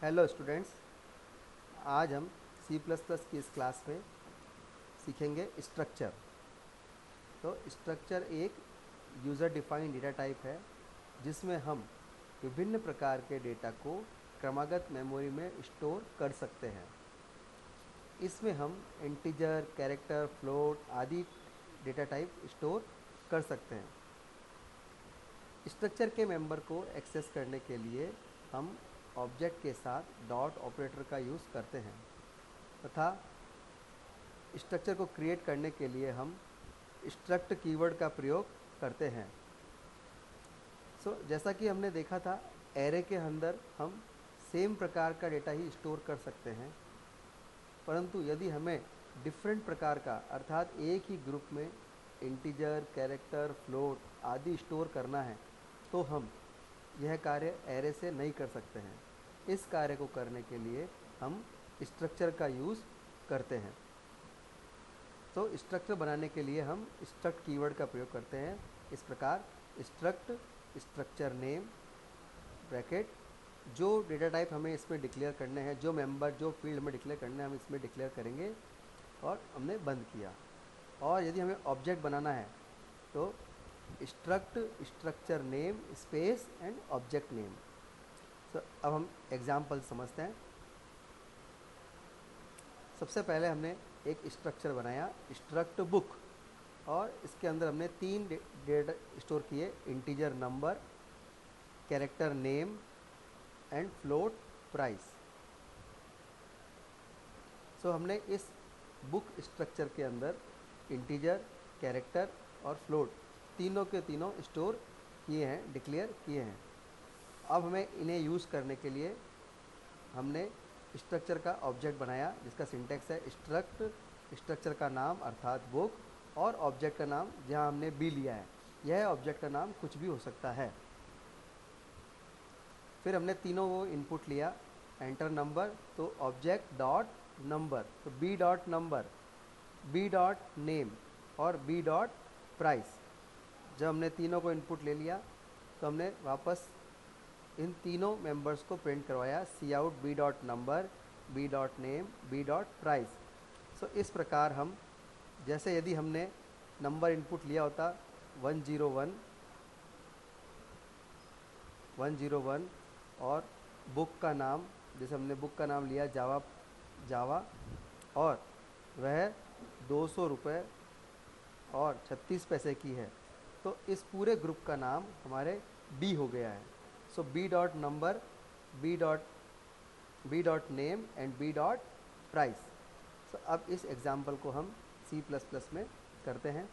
Hello students, आज हम C plus plus की इस क्लास में सीखेंगे स्ट्रक्चर। तो स्ट्रक्चर एक यूज़र डिफाइंड डेटा टाइप है जिसमें हम विभिन्न प्रकार के डेटा को क्रमागत मेमोरी में स्टोर कर सकते हैं। इसमें हम इंटीजर, कैरेक्टर, फ्लोट आदि डेटा टाइप स्टोर कर सकते हैं। स्ट्रक्चर के मेंबर को एक्सेस करने के लिए हम ऑब्जेक्ट के साथ डॉट ऑपरेटर का यूज़ करते हैं तथा स्ट्रक्चर को क्रिएट करने के लिए हम स्ट्रक्ट कीवर्ड का प्रयोग करते हैं। जैसा कि हमने देखा था, एरे के अंदर हम सेम प्रकार का डेटा ही स्टोर कर सकते हैं, परंतु यदि हमें डिफरेंट प्रकार का अर्थात एक ही ग्रुप में इंटीजर, कैरेक्टर, फ्लोट आदि स्टोर करना है तो हम यह कार्य एरे से नहीं कर सकते हैं। इस कार्य को करने के लिए हम स्ट्रक्चर का यूज़ करते हैं। तो स्ट्रक्चर बनाने के लिए हम स्ट्रक्ट कीवर्ड का प्रयोग करते हैं। इस प्रकार स्ट्रक्ट स्ट्रक्चर नेम ब्रैकेट, जो डेटा टाइप हमें इसमें डिक्लेयर करने हैं, जो मेंबर, जो फील्ड हमें डिक्लेयर करने हैं, हम इसमें डिक्लेयर करेंगे और हमने बंद किया। और यदि हमें ऑब्जेक्ट बनाना है तो struct structure name space and object name. अब हम एग्जाम्पल समझते हैं। सबसे पहले हमने एक स्ट्रक्चर बनाया स्ट्रक्ट बुक, और इसके अंदर हमने तीन डेटा स्टोर किए, integer number, character name and float price. हमने इस बुक स्ट्रक्चर के अंदर इंटीजर, कैरेक्टर और फ्लोट तीनों के तीनों स्टोर किए हैं, डिक्लेयर किए हैं। अब हमें इन्हें यूज़ करने के लिए हमने स्ट्रक्चर का ऑब्जेक्ट बनाया जिसका सिंटेक्स है स्ट्रक्ट स्ट्रक्चर का नाम अर्थात बुक और ऑब्जेक्ट का नाम जहां हमने बी लिया है, यह ऑब्जेक्ट का नाम कुछ भी हो सकता है। फिर हमने तीनों वो इनपुट लिया, एंटर नंबर तो ऑब्जेक्ट डॉट नंबर, तो B dot number, B dot name और बी डॉट प्राइस। जब हमने तीनों को इनपुट ले लिया तो हमने वापस इन तीनों मेंबर्स को प्रिंट करवाया, C out B dot number, B dot name, B dot price. इस प्रकार हम, जैसे यदि हमने नंबर इनपुट लिया होता 101 101 और बुक का नाम, जैसे हमने बुक का नाम लिया जावा और वह 200 रुपये और 36 पैसे की है, तो इस पूरे ग्रुप का नाम हमारे बी हो गया है। B dot number, B dot name and B dot price. अब इस एग्जाम्पल को हम C++ में करते हैं।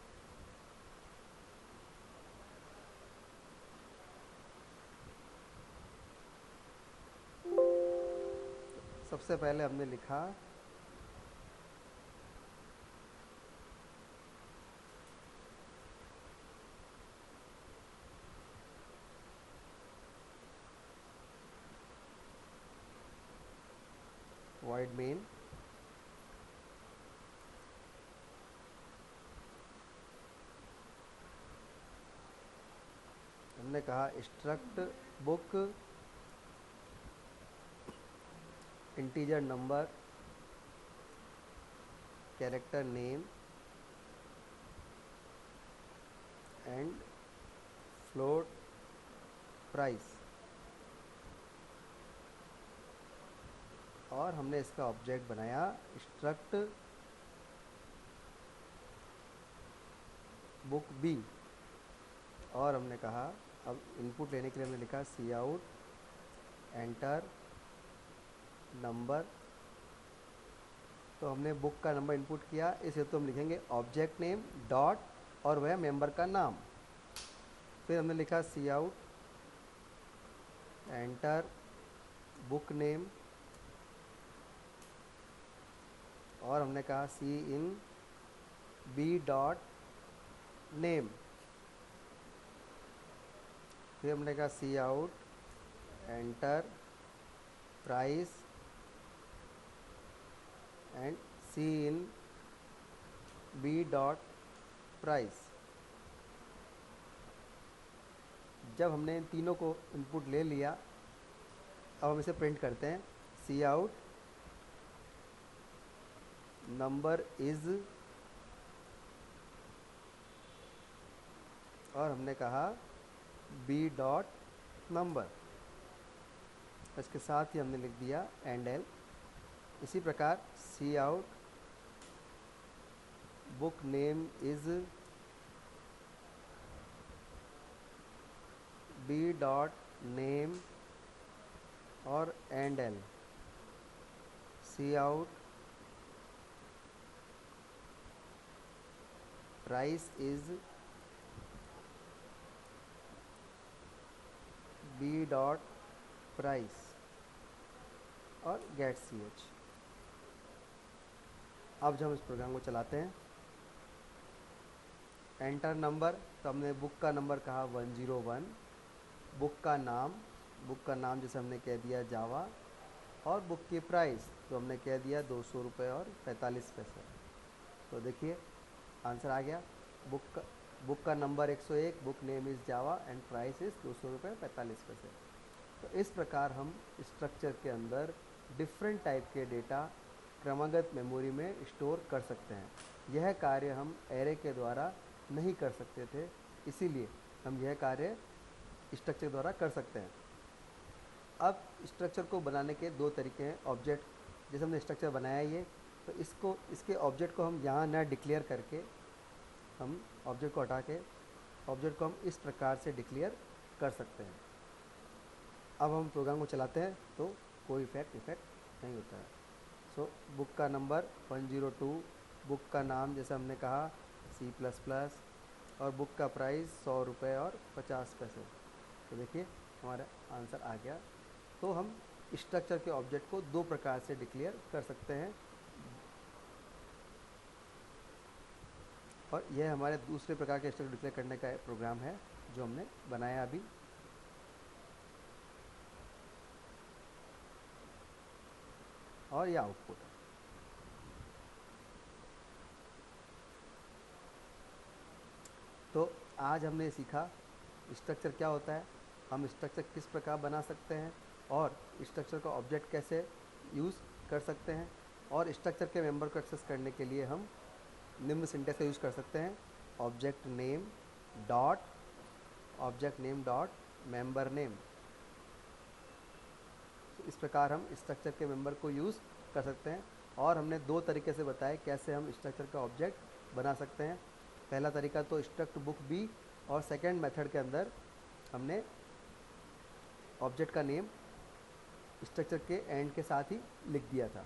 सबसे पहले हमने लिखा void main, हमने कहा struct book integer number, character name and float price, और हमने इसका ऑब्जेक्ट बनाया स्ट्रक्ट बुक बी। और हमने कहा, अब इनपुट लेने के लिए हमने लिखा सी आउट एंटर नंबर, तो हमने बुक का नंबर इनपुट किया, इसे तो हम लिखेंगे ऑब्जेक्ट नेम डॉट और वह मेंबर का नाम। फिर हमने लिखा C out enter book name, और हमने कहा C in B dot name. फिर हमने कहा C out enter price and C in B dot price. जब हमने इन तीनों को इनपुट ले लिया, अब हम इसे प्रिंट करते हैं। सी आउट नंबर इज, और हमने कहा बी डॉट नंबर, इसके साथ ही हमने लिख दिया एंड एल। इसी प्रकार C out book name is B dot name और end L. C out price is B dot price और गेट सी एच। अब जब हम इस प्रोग्राम को चलाते हैं, एंटर नंबर, तो हमने बुक का नंबर कहा 101, बुक का नाम जैसे हमने कह दिया जावा, और बुक की प्राइस तो हमने कह दिया 200 रुपये और 45 पैसे। तो देखिए आंसर आ गया, बुक का number 101, book name is Java and price is 200 रुपये 45 पैसे। तो इस प्रकार हम स्ट्रक्चर के अंदर डिफरेंट टाइप के डेटा क्रमागत मेमोरी में स्टोर कर सकते हैं। यह कार्य हम एरे के द्वारा नहीं कर सकते थे, इसीलिए हम यह कार्य स्ट्रक्चर द्वारा कर सकते हैं। अब स्ट्रक्चर को बनाने के दो तरीके हैं। ऑब्जेक्ट, जैसे हमने स्ट्रक्चर बनाया ये, तो इसके ऑब्जेक्ट को हम यहाँ ना डिक्लेयर करके, हम ऑब्जेक्ट को हटा के ऑब्जेक्ट को हम इस प्रकार से डिक्लेयर कर सकते हैं। अब हम प्रोग्राम को चलाते हैं तो कोई इफेक्ट नहीं होता है। सो बुक का नंबर 102, बुक का नाम जैसे हमने कहा C++, और बुक का प्राइस 100 रुपये और 50 पैसे। तो देखिए हमारा आंसर आ गया। तो हम स्ट्रक्चर के ऑब्जेक्ट को दो प्रकार से डिक्लेयर कर सकते हैं, और यह हमारे दूसरे प्रकार के स्ट्रक्चर डिक्लेयर करने का प्रोग्राम है जो हमने बनाया अभी। और यह आउटपुट है। तो आज हमने सीखा स्ट्रक्चर क्या होता है, हम स्ट्रक्चर किस प्रकार बना सकते हैं, और स्ट्रक्चर का ऑब्जेक्ट कैसे यूज़ कर सकते हैं, और स्ट्रक्चर के मेंबर को एक्सेस करने के लिए हम निम्न सिंटेक्स का यूज़ कर सकते हैं। Object name dot member name. इस प्रकार हम स्ट्रक्चर के मेंबर को यूज़ कर सकते हैं, और हमने दो तरीके से बताया कैसे हम स्ट्रक्चर का ऑब्जेक्ट बना सकते हैं। पहला तरीका तो स्ट्रक्ट बुक बी, और सेकंड मेथड के अंदर हमने ऑब्जेक्ट का नेम स्ट्रक्चर के एंड के साथ ही लिख दिया था।